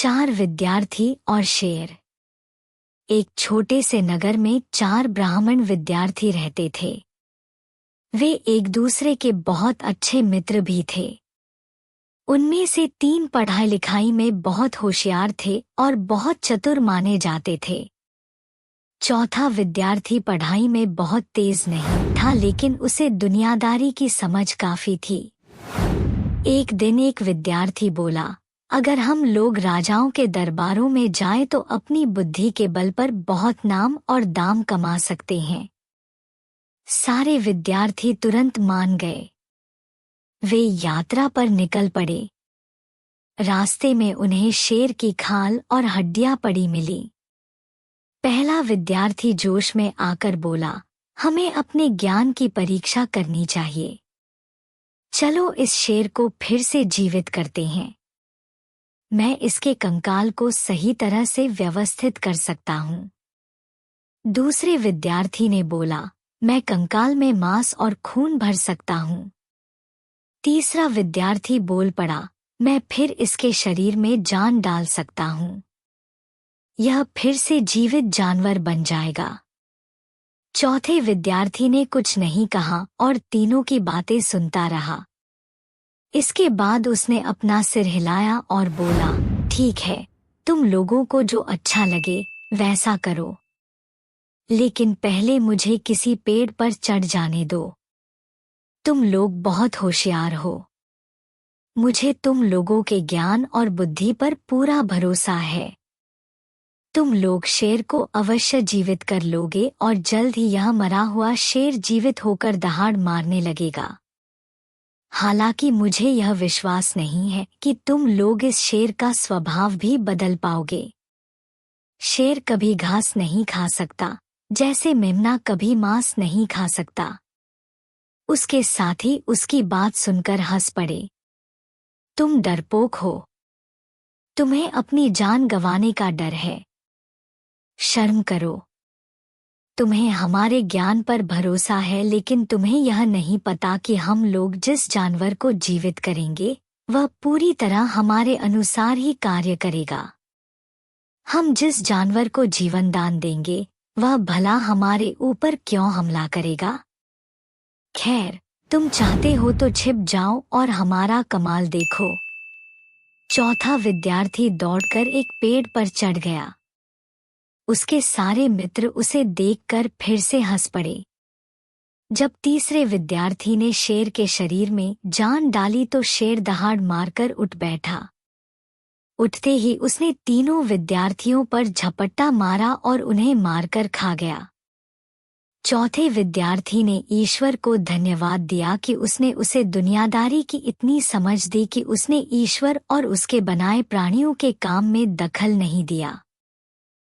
4 विद्यार्थी और शेर। एक छोटे से नगर में 4 ब्राह्मण विद्यार्थी रहते थे। वे एक दूसरे के बहुत अच्छे मित्र भी थे। उनमें से 3 पढ़ाई लिखाई में बहुत होशियार थे और बहुत चतुर माने जाते थे। चौथा विद्यार्थी पढ़ाई में बहुत तेज नहीं था, लेकिन उसे दुनियादारी की समझ काफी थी। एक दिन एक विद्यार्थी बोला, अगर हम लोग राजाओं के दरबारों में जाएं तो अपनी बुद्धि के बल पर बहुत नाम और दाम कमा सकते हैं। सारे विद्यार्थी तुरंत मान गए। वे यात्रा पर निकल पड़े। रास्ते में उन्हें शेर की खाल और हड्डियां पड़ी मिली। पहला विद्यार्थी जोश में आकर बोला, हमें अपने ज्ञान की परीक्षा करनी चाहिए। चलो इस शेर को फिर से जीवित करते हैं। मैं इसके कंकाल को सही तरह से व्यवस्थित कर सकता हूँ। दूसरे विद्यार्थी ने बोला, मैं कंकाल में मांस और खून भर सकता हूँ। तीसरा विद्यार्थी बोल पड़ा, मैं फिर इसके शरीर में जान डाल सकता हूँ। यह फिर से जीवित जानवर बन जाएगा। चौथे विद्यार्थी ने कुछ नहीं कहा और तीनों की बातें सुनता रहा। इसके बाद उसने अपना सिर हिलाया और बोला, ठीक है, तुम लोगों को जो अच्छा लगे वैसा करो, लेकिन पहले मुझे किसी पेड़ पर चढ़ जाने दो। तुम लोग बहुत होशियार हो। मुझे तुम लोगों के ज्ञान और बुद्धि पर पूरा भरोसा है। तुम लोग शेर को अवश्य जीवित कर लोगे और जल्द ही यह मरा हुआ शेर जीवित होकर दहाड़ मारने लगेगा। हालांकि मुझे यह विश्वास नहीं है कि तुम लोग इस शेर का स्वभाव भी बदल पाओगे। शेर कभी घास नहीं खा सकता, जैसे मेमना कभी मांस नहीं खा सकता। उसके साथी उसकी बात सुनकर हंस पड़े। तुम डरपोक हो। तुम्हें अपनी जान गंवाने का डर है। शर्म करो। तुम्हें हमारे ज्ञान पर भरोसा है, लेकिन तुम्हें यह नहीं पता कि हम लोग जिस जानवर को जीवित करेंगे वह पूरी तरह हमारे अनुसार ही कार्य करेगा। हम जिस जानवर को जीवन दान देंगे वह भला हमारे ऊपर क्यों हमला करेगा? खैर, तुम चाहते हो तो छिप जाओ और हमारा कमाल देखो। चौथा विद्यार्थी दौड़कर एक पेड़ पर चढ़ गया। उसके सारे मित्र उसे देखकर फिर से हंस पड़े। जब तीसरे विद्यार्थी ने शेर के शरीर में जान डाली तो शेर दहाड़ मारकर उठ बैठा। उठते ही उसने तीनों विद्यार्थियों पर झपट्टा मारा और उन्हें मारकर खा गया। चौथे विद्यार्थी ने ईश्वर को धन्यवाद दिया कि उसने उसे दुनियादारी की इतनी समझ दी कि उसने ईश्वर और उसके बनाए प्राणियों के काम में दखल नहीं दिया।